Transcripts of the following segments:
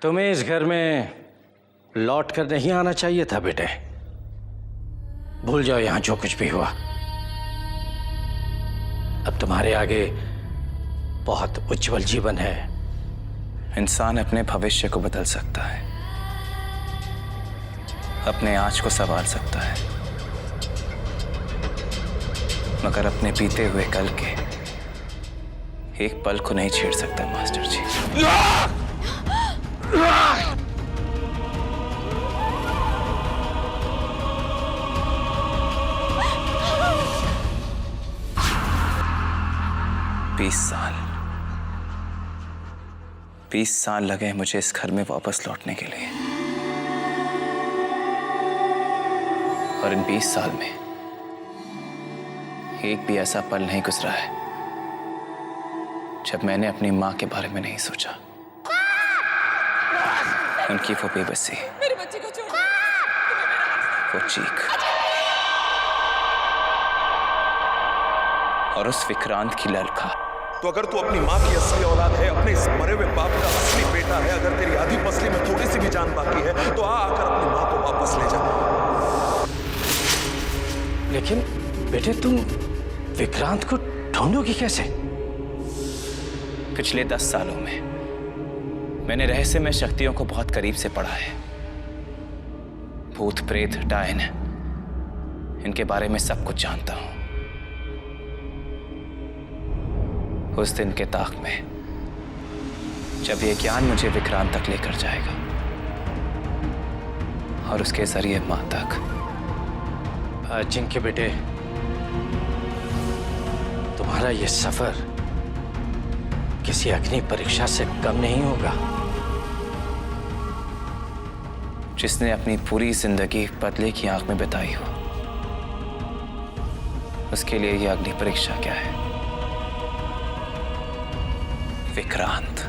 तुम्हें इस घर में लौट कर नहीं आना चाहिए था बेटे। भूल जाओ यहां जो कुछ भी हुआ। अब तुम्हारे आगे बहुत उज्जवल जीवन है। इंसान अपने भविष्य को बदल सकता है, अपने आज को संवार सकता है, मगर अपने बीते हुए कल के एक पल को नहीं छेड़ सकता मास्टर जी। 20 साल लगे मुझे इस घर में वापस लौटने के लिए, और इन 20 साल में एक भी ऐसा पल नहीं गुजरा है जब मैंने अपनी मां के बारे में नहीं सोचा। उनकी वो बेबसी, मेरे बच्चे को छोड़ दो। वो चीख और उस विक्रांत की ललकार। तो अगर तू अपनी माँ की असली औलाद है, अपने इस मरे हुए बाप का असली बेटा है, अगर तेरी आधी पसली में थोड़ी सी भी जान बाकी है, तो आकर अपनी माँ को वापस ले जा। लेकिन बेटे तुम विक्रांत को ढूंढोगी कैसे? पिछले 10 सालों में मैंने रहस्यमय शक्तियों को बहुत करीब से पढ़ा है। भूत, प्रेत, डायन, इनके बारे में सब कुछ जानता हूं। उस दिन के ताक में जब ये ज्ञान मुझे विक्रांत तक लेकर जाएगा और उसके जरिए मां तक। जिनके बेटे तुम्हारा ये सफर किसी अग्नि परीक्षा से कम नहीं होगा। जिसने अपनी पूरी जिंदगी बदले की आंख में बिताई हो, उसके लिए यह अग्नि परीक्षा क्या है? विक्रांत,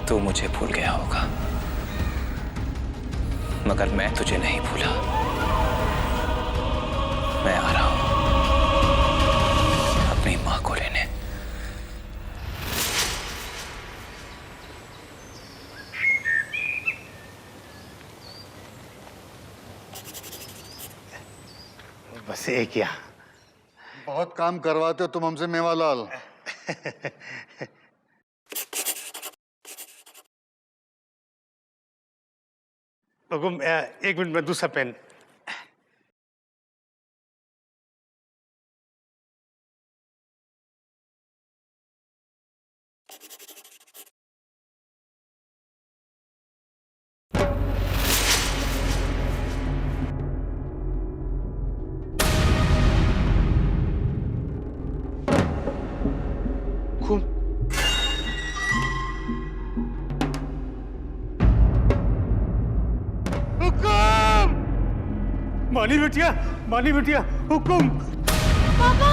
तू मुझे भूल गया होगा, मगर मैं तुझे नहीं भूला। मैं आ रहा हूं अपनी मां को लेने। बस एक क्या, बहुत काम करवाते हो तुम हमसे मेवालाल। एक मिनट में दूसरा पेन। मानी बिटिया, हुकुम। पापा,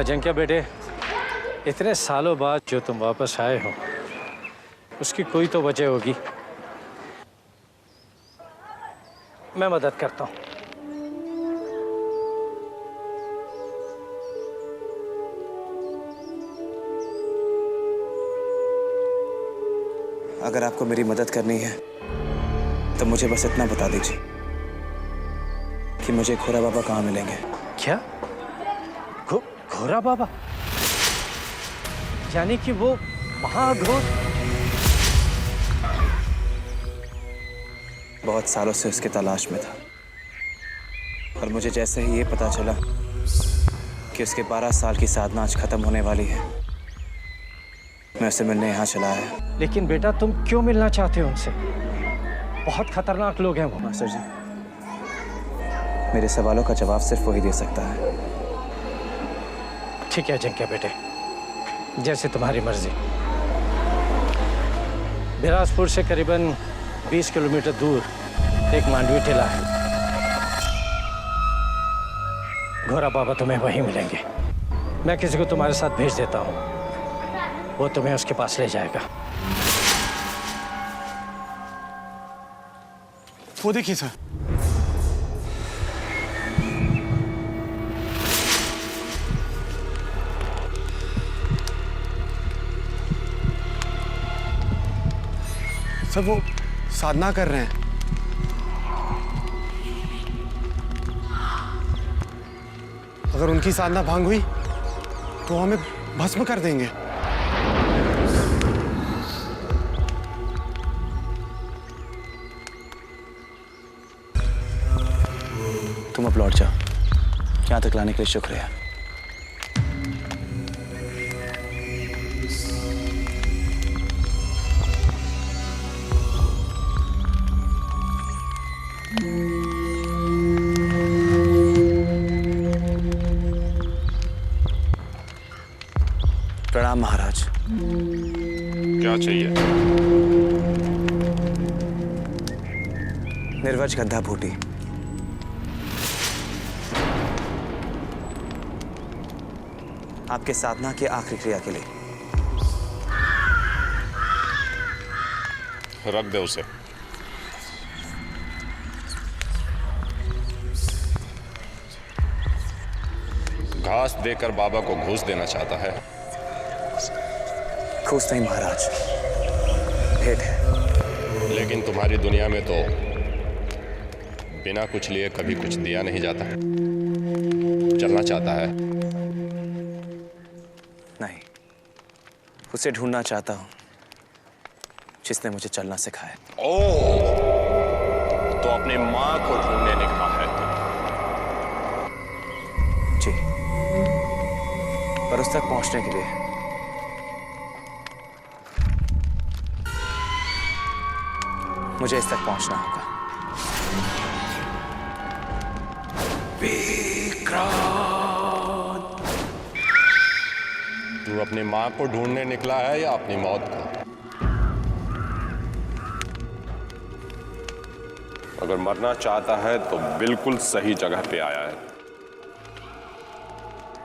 अजिंक्य बेटे, इतने सालों बाद जो तुम वापस आए हो उसकी कोई तो वजह होगी। मैं मदद करता हूं। अगर आपको मेरी मदद करनी है तो मुझे बस इतना बता दीजिए कि मुझे घोरा बाबा कहाँ मिलेंगे। क्या? घोरा बाबा? यानी कि वो महाघोर? बहुत सालों से उसके तलाश में था, और मुझे जैसे ही ये पता चला कि उसके 12 साल की साधना आज खत्म होने वाली है, मैं उसे मिलने यहाँ चला आया। लेकिन बेटा तुम क्यों मिलना चाहते हो उनसे? बहुत खतरनाक लोग हैं वो। मास्टर जी, मेरे सवालों का जवाब सिर्फ वही दे सकता है। ठीक है अजिंक्य बेटे, जैसे तुम्हारी मर्जी। बिलासपुर से करीबन 20 किलोमीटर दूर एक मांडवी टीला है। घोरा बाबा तुम्हें वहीं मिलेंगे। मैं किसी को तुम्हारे साथ भेज देता हूँ, वो तुम्हें उसके पास ले जाएगा। वो देखिए सर। सर वो साधना कर रहे हैं। अगर उनकी साधना भंग हुई तो हमें भस्म कर देंगे। तुम अब लौट जाओ। यहाँ तक लाने के लिए शुक्रिया। प्रणाम महाराज। क्या चाहिए? निर्वज गद्दा बूटी। आपके साधना की आखिरी क्रिया के लिए। रख दे उसे। घास देकर बाबा को घूस देना चाहता है। घूस नहीं महाराज, भेंट है। लेकिन तुम्हारी दुनिया में तो बिना कुछ लिए कभी कुछ दिया नहीं जाता। चलना चाहता है? नहीं, उसे ढूंढना चाहता हूं जिसने मुझे चलना सिखाया। ओह, तो अपनी मां को ढूंढने निकला है। जी, पर उस तक पहुंचने के लिए मुझे इस तक पहुंचना होगा। तू अपनी मां को ढूंढने निकला है या अपनी मौत को? अगर मरना चाहता है तो बिल्कुल सही जगह पे आया है।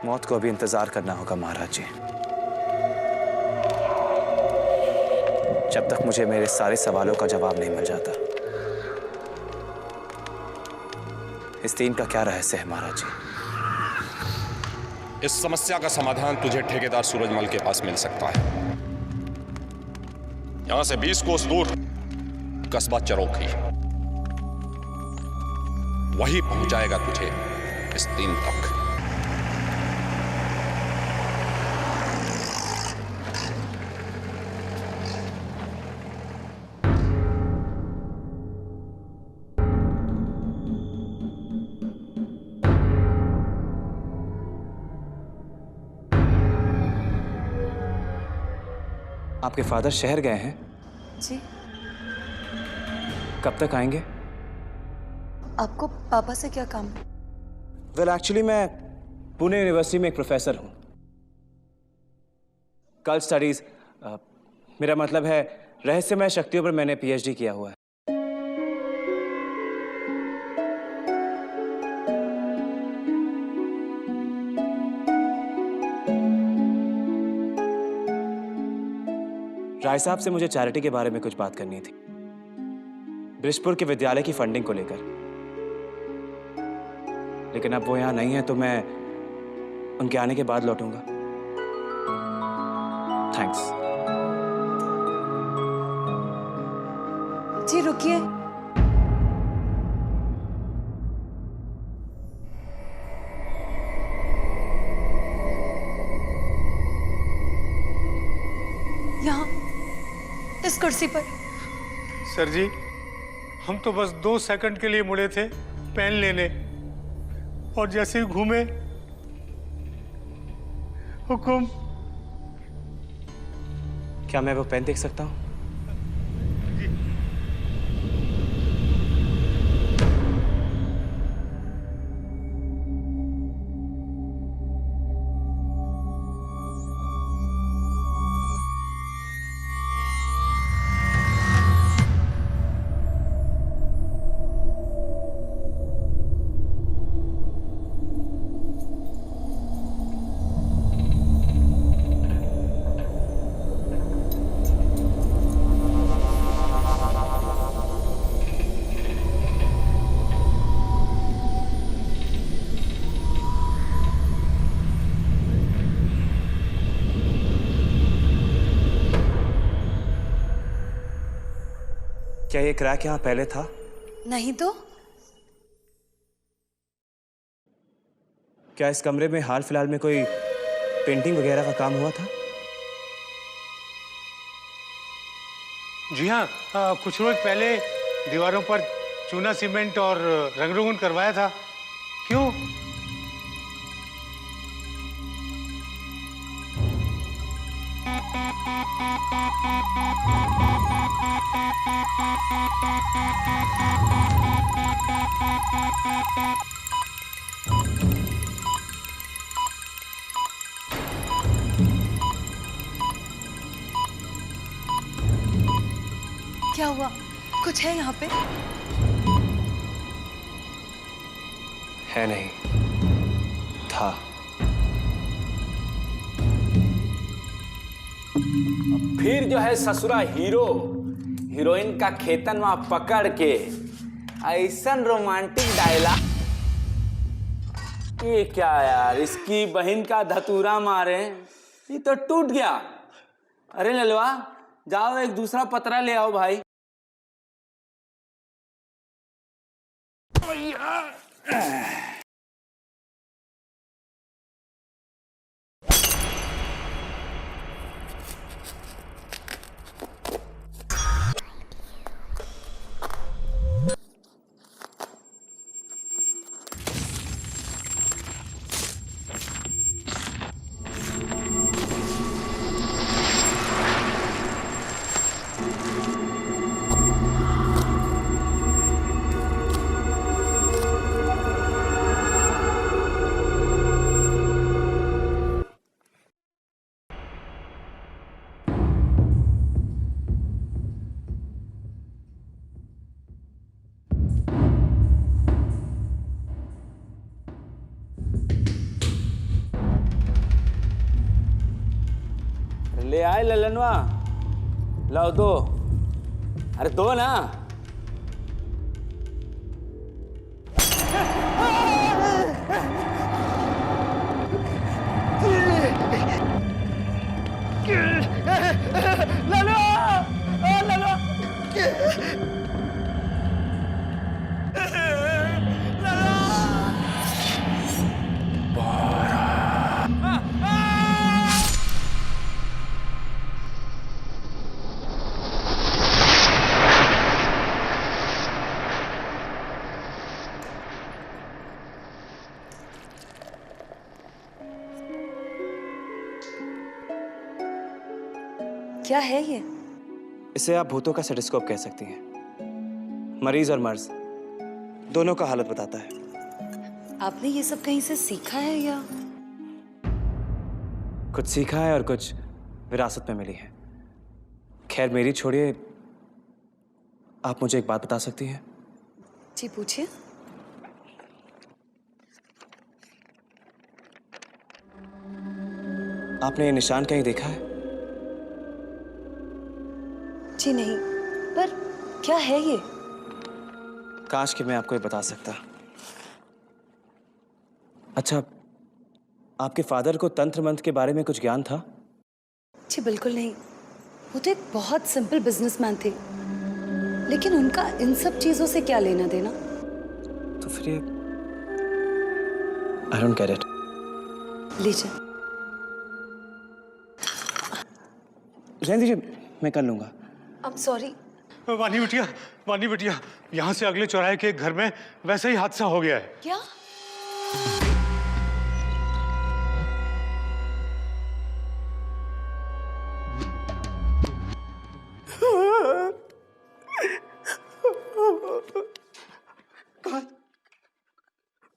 मौत को अभी इंतजार करना होगा महाराज जी। जब तक मुझे मेरे सारे सवालों का जवाब नहीं मिल जाता। इस दिन का क्या रहस्य है महाराज जी? इस समस्या का समाधान तुझे ठेकेदार सूरजमल के पास मिल सकता है। यहां से 20 कोस दूर कस्बा चरोखी, वही पहुंचाएगा तुझे इस दिन तक। आपके फादर शहर गए हैं? जी। कब तक आएंगे? आपको पापा से क्या काम है? वेल एक्चुअली मैं पुणे यूनिवर्सिटी में एक प्रोफेसर हूं। कल्ट स्टडीज, मेरा मतलब है रहस्यमय शक्तियों पर मैंने पीएचडी किया हुआ है। राय साहब से मुझे चैरिटी के बारे में कुछ बात करनी थी, ब्रिजपुर के विद्यालय की फंडिंग को लेकर। लेकिन अब वो यहां नहीं है तो मैं उनके आने के बाद लौटूंगा। थैंक्स। जी रुकिए। यहाँ इस कुर्सी पर। सर जी, हम तो बस 2 सेकंड के लिए मुड़े थे पेन लेने, और जैसे ही घूमे हुकुम। क्या मैं वो पेन देख सकता हूं? क्या ये क्रैक यहाँ पहले था? नहीं तो? क्या इस कमरे में हाल फिलहाल में कोई पेंटिंग वगैरह का काम हुआ था? जी हाँ, कुछ रोज पहले दीवारों पर चूना सीमेंट और रंग रोगन करवाया था। क्यों? क्या हुआ? कुछ है यहाँ पे? है नहीं, था। फिर जो है ससुरा हीरो हीरोइन का खेतन में पकड़ के ऐसन रोमांटिक डायलॉग। ये क्या यार, इसकी बहन का धतूरा मारे, ये तो टूट गया। अरे ललवा, जाओ एक दूसरा पतरा ले आओ भाई। ले आए ललनवा, लाओ दो। अरे दो ना। क्या है ये? इसे आप भूतों का सेटोस्कोप कह सकती हैं। मरीज और मर्ज दोनों का हालत बताता है। आपने ये सब कहीं से सीखा है या? कुछ सीखा है और कुछ विरासत में मिली है। खैर मेरी छोड़िए, आप मुझे एक बात बता सकती हैं? जी पूछिए। आपने ये निशान कहीं देखा है? जी नहीं, पर क्या है ये? काश कि मैं आपको ये बता सकता। अच्छा, आपके फादर को तंत्र मंत्र के बारे में कुछ ज्ञान था? जी बिल्कुल नहीं। वो तो एक बहुत सिंपल बिजनेसमैन थे, लेकिन उनका इन सब चीजों से क्या लेना देना? तो फिर ये I don't get it. लीजिए। रहने दीजिए, मैं कर लूंगा। I'm sorry। वानी बिटिया, यहाँ से अगले चौराहे के एक घर में वैसे ही हादसा हो गया है। क्या?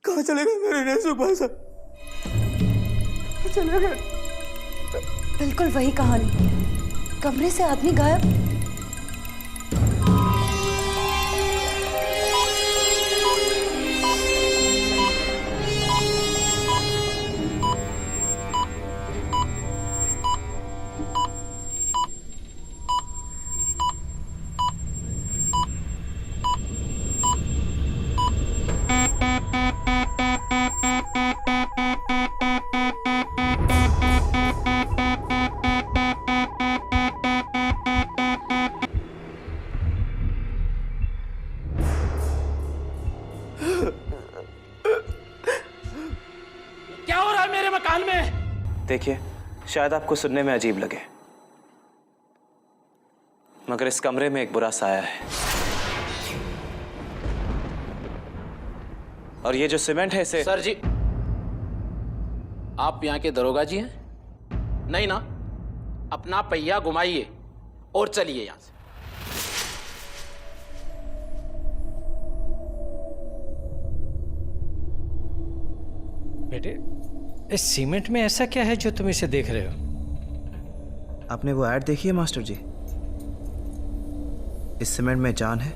कहाँ चले गए मेरे सुबह से? चले गए। बिल्कुल वही कहानी। कमरे से आदमी गायब। देखिए, शायद आपको सुनने में अजीब लगे, मगर इस कमरे में एक बुरा साया है। और ये जो सीमेंट है इसे... सर जी, आप यहाँ के दरोगा जी हैं? नहीं ना, अपना पहिया घुमाइए और चलिए यहाँ से। बेटे, इस सीमेंट में ऐसा क्या है जो तुम इसे देख रहे हो? आपने वो ऐड देखी है मास्टर जी? इस सीमेंट में जान है,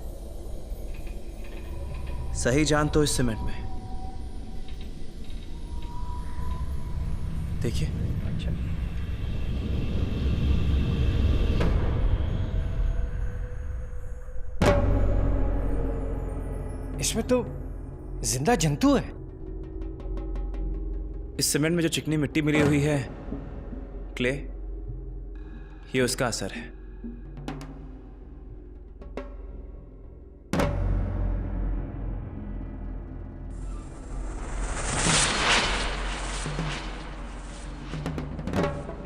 सही जान तो इस सीमेंट में। देखिए। अच्छा, इसमें तो जिंदा जंतु है। इस सीमेंट में जो चिकनी मिट्टी मिली हुई है, क्ले, ये उसका असर है।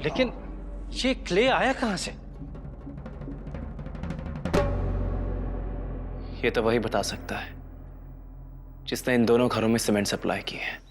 लेकिन ये क्ले आया कहां से? ये तो वही बता सकता है जिसने इन दोनों घरों में सीमेंट सप्लाई की है।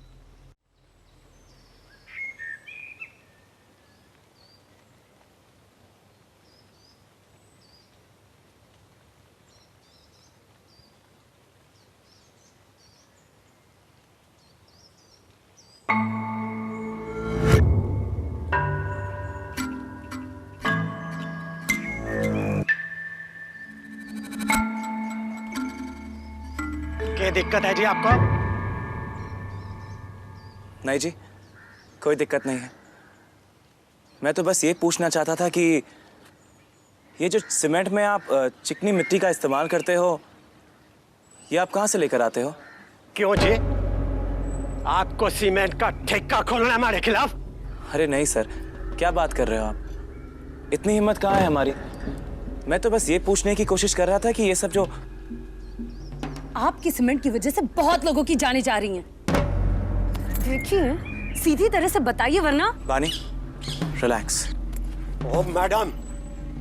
क्या दिक्कत है जी आपको? नहीं जी, कोई दिक्कत नहीं है। मैं तो बस ये पूछना चाहता था कि ये जो सीमेंट में आप चिकनी मिट्टी का इस्तेमाल करते हो, ये आप कहाँ से लेकर आते हो? क्यों जी? आपको सीमेंट का ठेका खोलना है हमारे खिलाफ? अरे नहीं सर, क्या बात कर रहे हो आप? इतनी हिम्मत कहाँ है हमारी? मैं तो बस ये पूछने की कोशिश कर रहा था कि ये सब जो... आपकी सीमेंट की वजह से बहुत लोगों की जानें जा रही हैं। देखिए, सीधी तरह से बताइए वरना... बानी, रिलैक्स। ओ मैडम,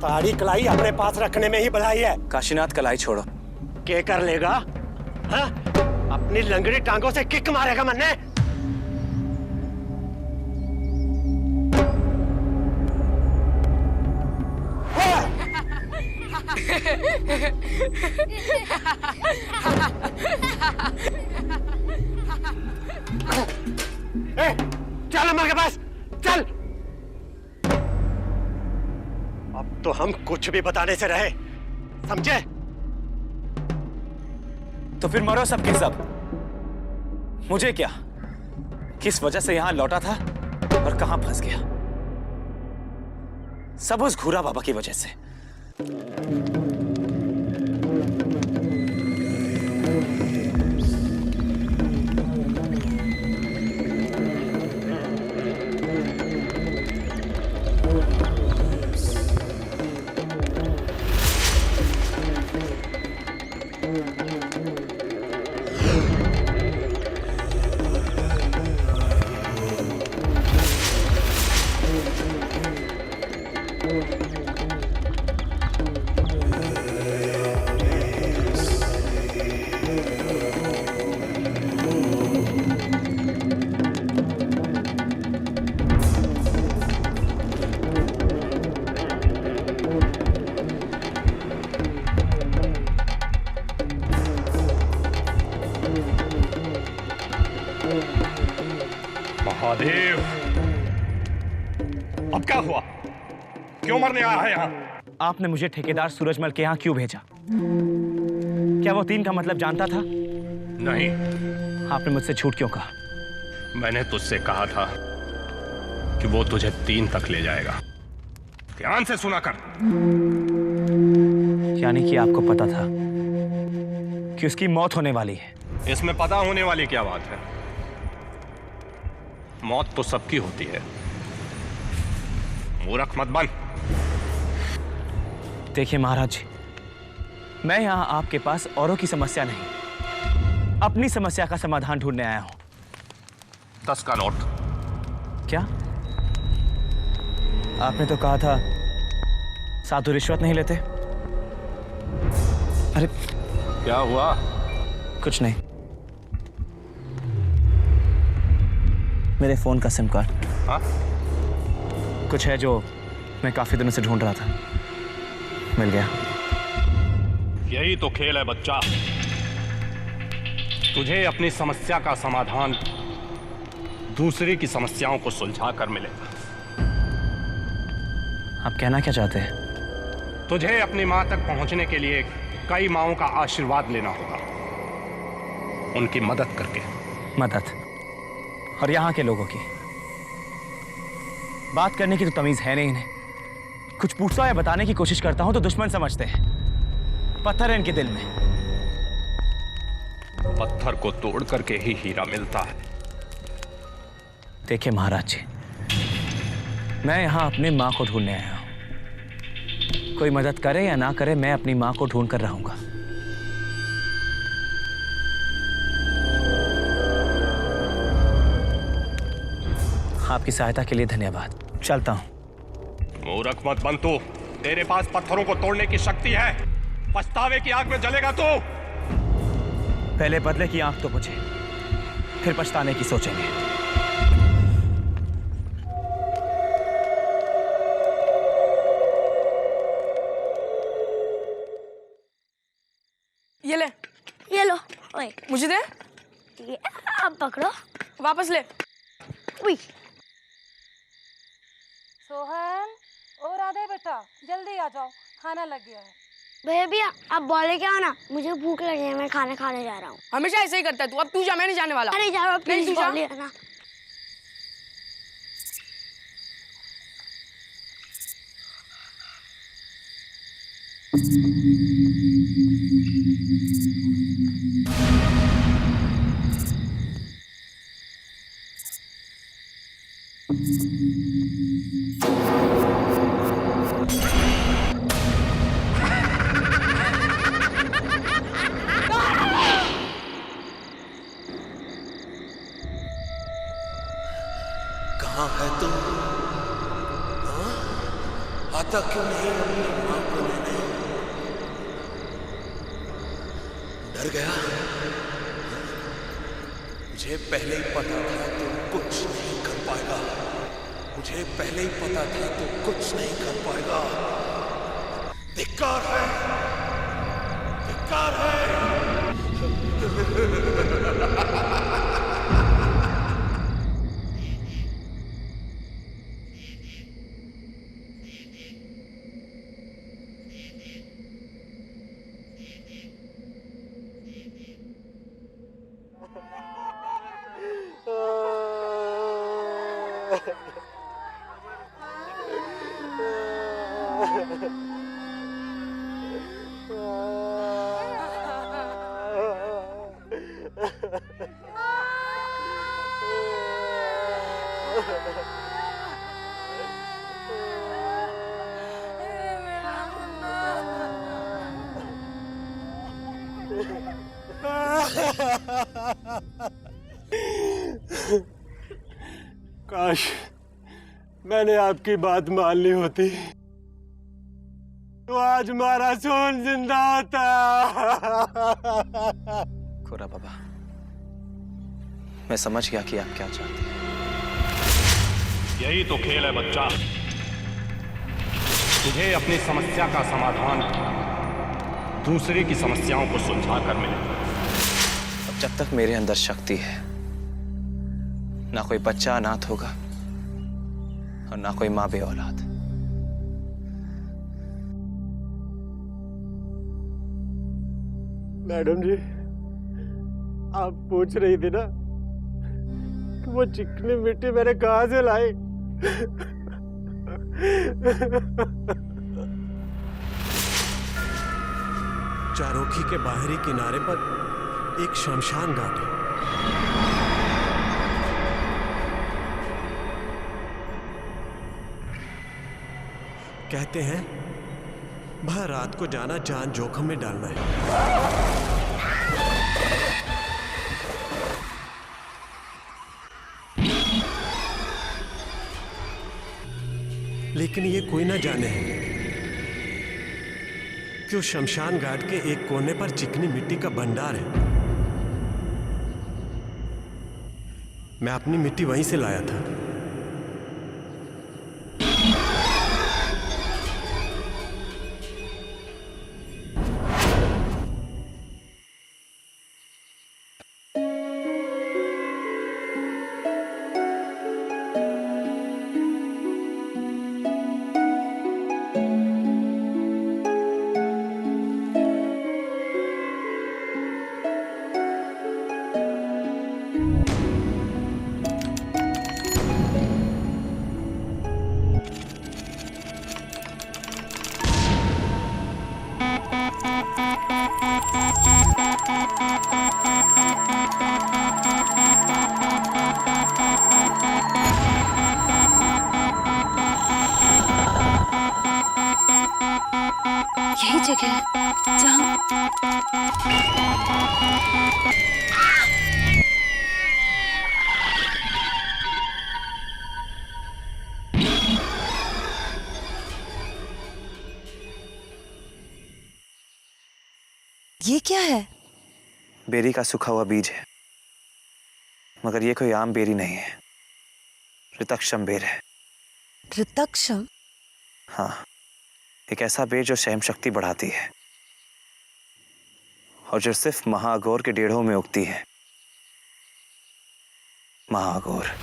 ताड़ी कलाई अपने पास रखने में ही भलाई है। काशीनाथ, कलाई छोड़ो। क्या कर लेगा? हाँ? अपनी लंगड़ी टांगों से किक मारेगा मन्ने? चल अमर के पास, चल। अब तो हम कुछ भी बताने से रहे, समझे? तो फिर मरो सबके सब। मुझे क्या? किस वजह से यहां लौटा था और कहां फंस गया? सब उस घूरा बाबा की वजह से। महादेव, अब क्या हुआ? क्यों मरने आया है यहाँ? आपने मुझे ठेकेदार सूरजमल के यहाँ क्यों भेजा? क्या वो 3 का मतलब जानता था? नहीं। आपने मुझसे झूठ क्यों कहा? मैंने तुझसे कहा था कि वो तुझे 3 तक ले जाएगा। ध्यान से सुना कर। यानी कि आपको पता था कि उसकी मौत होने वाली है। इसमें पता होने वाली क्या बात है? मौत तो सबकी होती है। मूर्ख मत बन। देखिए महाराज जी, मैं यहाँ आपके पास औरों की समस्या नहीं, अपनी समस्या का समाधान ढूंढने आया हूँ। 10 का नोट। क्या? आपने तो कहा था साधु रिश्वत नहीं लेते। अरे क्या हुआ? कुछ नहीं, मेरे फोन का सिम कार्ड। हाँ? कुछ है जो मैं काफी दिनों से ढूंढ रहा था, मिल गया। यही तो खेल है बच्चा। तुझे अपनी समस्या का समाधान दूसरे की समस्याओं को सुलझा कर मिलेगा। आप कहना क्या चाहते हैं? तुझे अपनी मां तक पहुंचने के लिए कई माओं का आशीर्वाद लेना होगा, उनकी मदद करके। मदद? और यहाँ के लोगों की बात करने की तो तमीज है नहीं इन्हें। कुछ पूछता या बताने की कोशिश करता हूं तो दुश्मन समझते हैं। पत्थर है इनके दिल में। पत्थर को तोड़ करके ही हीरा मिलता है। देखिए महाराज जी, मैं यहां अपनी मां को ढूंढने आया हूं। कोई मदद करे या ना करे, मैं अपनी मां को ढूंढ कर रहूंगा। आपकी सहायता के लिए धन्यवाद। चलता हूं। मूर्ख मत बन तू। तेरे पास पत्थरों को तोड़ने की शक्ति है। पछतावे की आग में जलेगा तू। पहले बदले की आंख तो बुझे, फिर पछताने की सोचेंगे। ये ले। ये लो। ओए मुझे दे। ये आप पकड़ो। वापस ले। उई। सोहन, और आधे बेटा जल्दी आ जाओ, खाना लग गया है। भैया आप बोले क्या हो ना, मुझे भूख लगी है, मैं खाना खाने जा रहा हूँ। हमेशा ऐसे ही करता है तू। अब तू जा, मैं नहीं जाने वाला। अरे जाओ, नहीं, तू जा। ना। कहाँ है तुम? हाँ? आता क्यों नहीं अपनी मां को लेने? डर गया? मुझे पहले ही पता था तुम कुछ नहीं कर पाएगा। मुझे पहले ही पता था तुम कुछ नहीं कर पाएगा। धिक्कार है, धिक्कार है। काश मैंने आपकी बात मान ली होती तो आज हमारा सोन जिंदा होता। खोरा बाबा, मैं समझ गया कि आप क्या चाहते हैं। यही तो खेल है बच्चा। तुझे अपनी समस्या का समाधान दूसरे की समस्याओं को सुलझा कर मिलेगा। अब जब तक मेरे अंदर शक्ति है, ना कोई बच्चा अनाथ होगा और ना कोई मां बे औलाद। मैडम जी, आप पूछ रही थी ना कि वो चिकनी मिट्टी मैंने कहां से लाई। चारोखी के बाहरी किनारे पर एक शमशान घाट है। कहते हैं वह रात को जाना जान जोखिम में डालना है। लेकिन ये कोई ना जाने कि उस शमशान घाट के एक कोने पर चिकनी मिट्टी का भंडार है। मैं अपनी मिट्टी वहीं से लाया था। यही जगह है जहाँ ये क्या है? बेरी का सूखा हुआ बीज है, मगर ये कोई आम बेरी नहीं है, ऋतक्षम बेर है। ऋतक्षम? हाँ, एक ऐसा बेर जो सहन शक्ति बढ़ाती है और जो सिर्फ महाअघोर के डेढ़ों में उगती है। महाअघोर।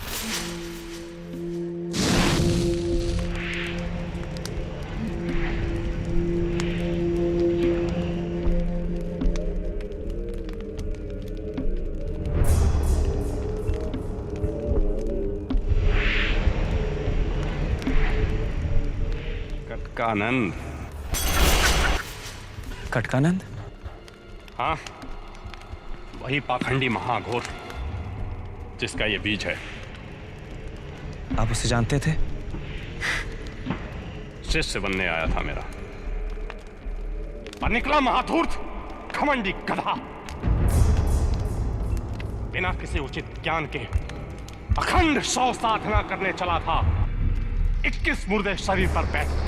कटकानंद। कटकानंद? हाँ, वही पाखंडी महाघोर जिसका ये बीज है। आप उसे जानते थे? शिष्य बनने आया था मेरा, और निकला महाधूर्त, घमंडी गधा। बिना किसी उचित ज्ञान के अखंड शव साधना करने चला था। 21 मुर्दे शरीर पर बैठ।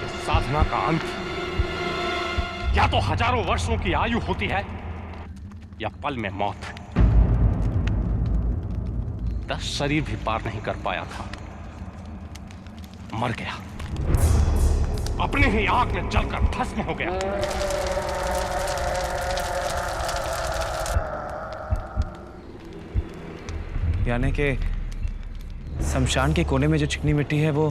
इस साधना का अंत या तो हजारों वर्षों की आयु होती है या पल में मौत। 10 शरीर भी पार नहीं कर पाया था, मर गया, अपने ही आग में जलकर भस्म हो गया। यानी कि शमशान के कोने में जो चिकनी मिट्टी है वो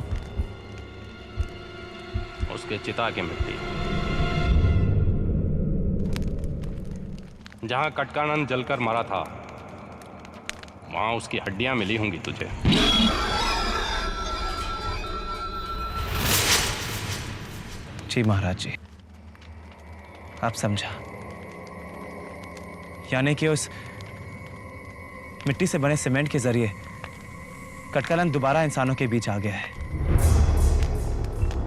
उसके चिता की मिट्टी। जहां कटकानंद जलकर मरा था वहां उसकी हड्डियां मिली होंगी तुझे। जी महाराज जी, आप समझा। यानी कि उस मिट्टी से बने सीमेंट के जरिए कटकानंद दोबारा इंसानों के बीच आ गया है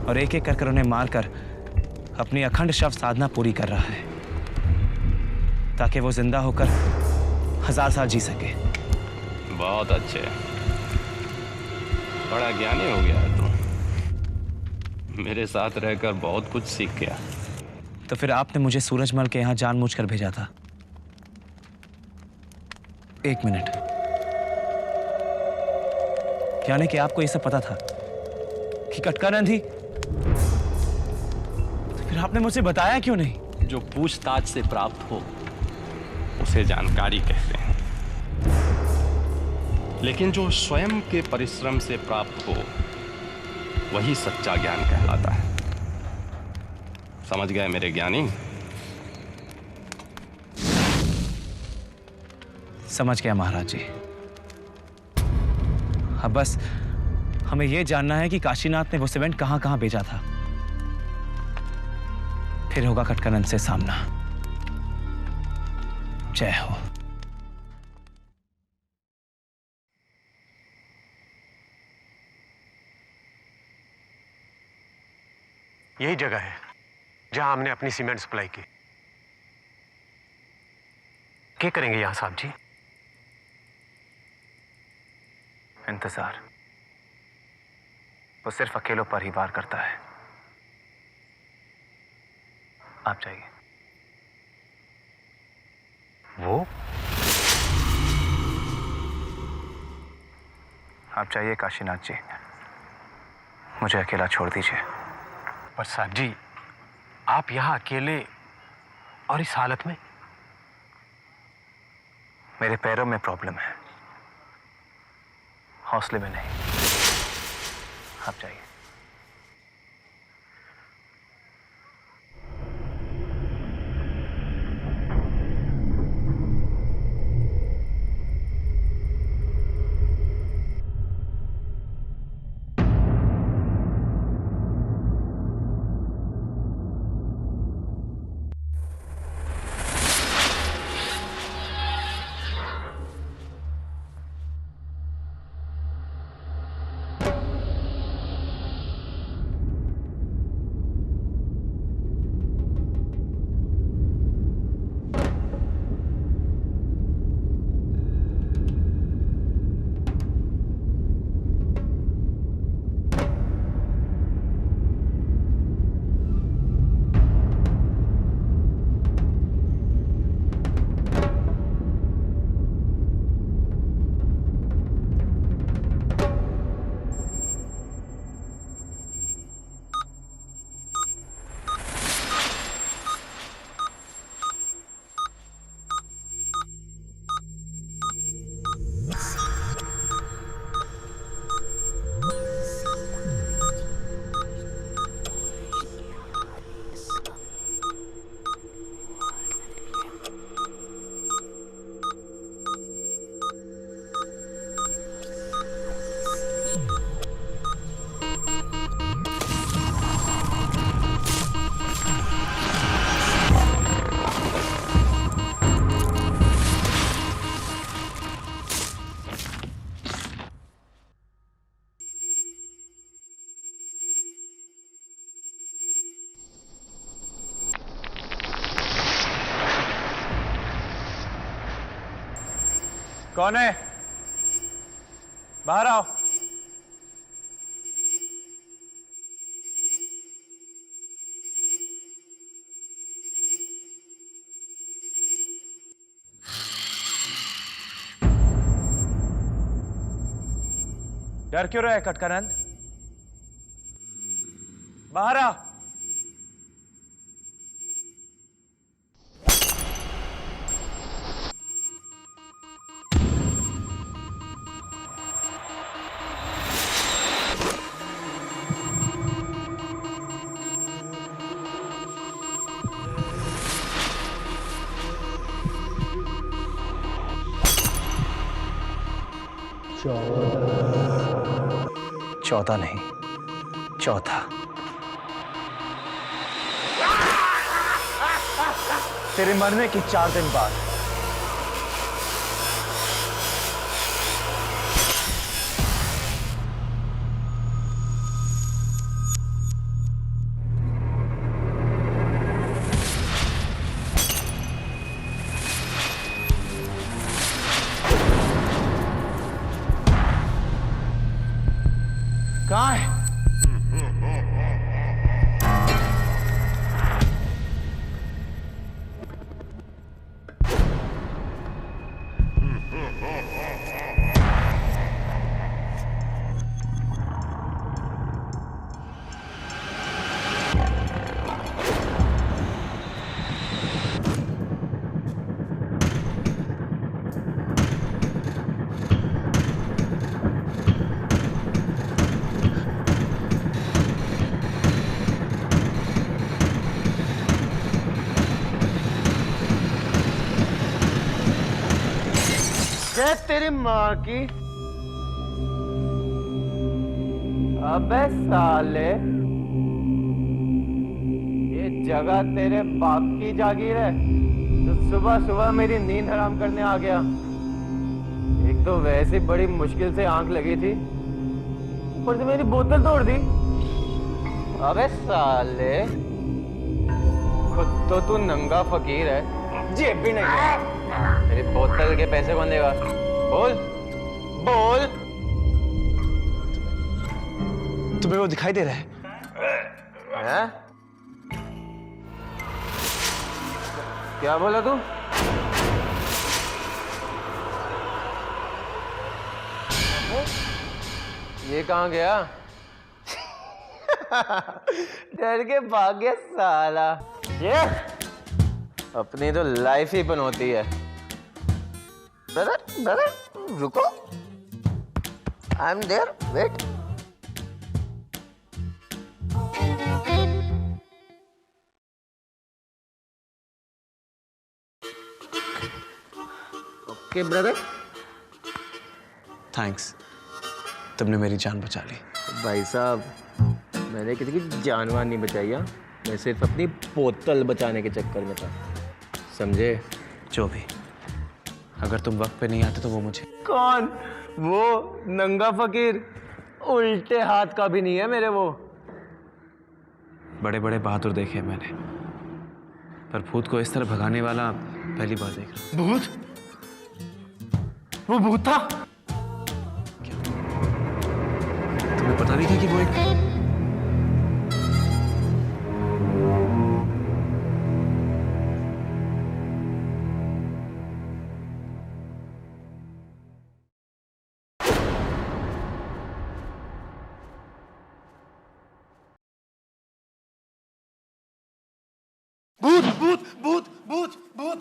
और एक एक कर उन्हें मारकर अपनी अखंड शव साधना पूरी कर रहा है ताकि वो जिंदा होकर 1000 साल जी सके। बहुत अच्छे, बड़ा ज्ञानी हो गया है तू। मेरे साथ रहकर बहुत कुछ सीख गया। तो फिर आपने मुझे सूरजमल के यहां जानबूझकर भेजा था। 1 मिनट, यानी कि आपको यह सब पता था कि कटकानंद ही? तो फिर आपने मुझे बताया क्यों नहीं? जो पूछताछ से प्राप्त हो उसे जानकारी कहते हैं, लेकिन जो स्वयं के परिश्रम से प्राप्त हो वही सच्चा ज्ञान कहलाता है। समझ गए मेरे ज्ञानी? समझ गया महाराज जी। अब बस हमें यह जानना है कि काशीनाथ ने वो सीमेंट कहां कहां भेजा था। फिर होगा कटकानंद से सामना। जय हो। यही जगह है जहां हमने अपनी सीमेंट सप्लाई की। क्या करेंगे यहां साहब जी? इंतजार। वो सिर्फ अकेलों पर ही वार करता है। आप जाइए। वो? आप जाइए काशीनाथ जी, मुझे अकेला छोड़ दीजिए। प्रसाद जी, आप यहाँ अकेले और इस हालत में? मेरे पैरों में प्रॉब्लम है, हौसले में नहीं। आप जाइए। कौन है? बाहर आओ। डर क्यों रहा है कटकानंद? बाहर आ। चौदह नहीं, चौथा। तेरे मरने के 4 दिन बाद कहाँ है? जय तेरी माँ की। अबे साले, ये जगह तेरे बाप की जागीर है तो सुबह सुबह मेरी नींद हराम करने आ गया। एक तो वैसे बड़ी मुश्किल से आंख लगी थी, ऊपर से मेरी बोतल तोड़ दी। अबे साले, खुद तो तू नंगा फकीर है, जेब भी नहीं है। मेरी बोतल के पैसे कौन देगा? बोल बोल। तुम्हें वो दिखाई दे रहा है? हैं? क्या बोला तू? ये कहाँ गया? डर के भाग गया साला। ये अपनी तो लाइफ ही बनोती है। ब्रदर रुको, I am there, wait. Okay brother, thanks, तुमने मेरी जान बचा ली। भाई साहब, मैंने किसी की जानवान नहीं बचाई। मैं सिर्फ अपनी बोतल बचाने के चक्कर में था, समझे? जो भी, अगर तुम वक्त पे नहीं आते तो वो मुझे। कौन? वो नंगा फकीर, उल्टे हाथ का भी नहीं है मेरे वो। बड़े बड़े बहादुर देखे मैंने, पर भूत को इस तरह भगाने वाला पहली बार देख रहा। भूत? वो भूत था? तुम्हें पता नहीं था कि वो एक भूत भूत भूत भूत भूत।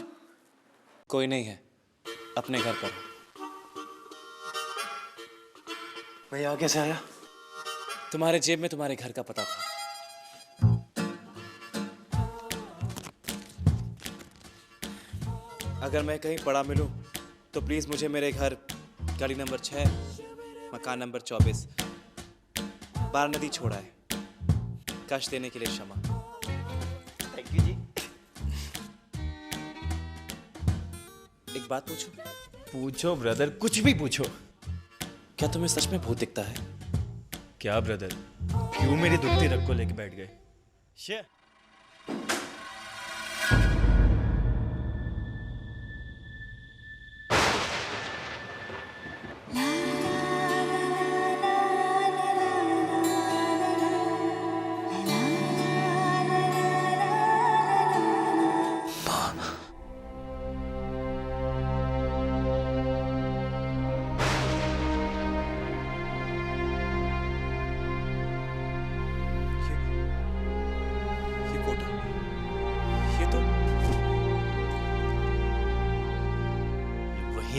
कोई नहीं है, अपने घर पर। मैं यहाँ कैसे आया? तुम्हारे जेब में तुम्हारे घर का पता था। अगर मैं कहीं पड़ा मिलूं तो प्लीज मुझे मेरे घर, गली नंबर 6, मकान नंबर 24, बारानदी छोड़ा है। कष्ट देने के लिए क्षमा। थैंक यू जी। एक बात पूछूं? पूछो ब्रदर, कुछ भी पूछो। क्या तुम्हें सच में भूत दिखता है? क्या ब्रदर, क्यों मेरी दुखती रग को लेके बैठ गए?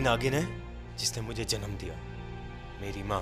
नागिन है जिसने मुझे जन्म दिया, मेरी माँ।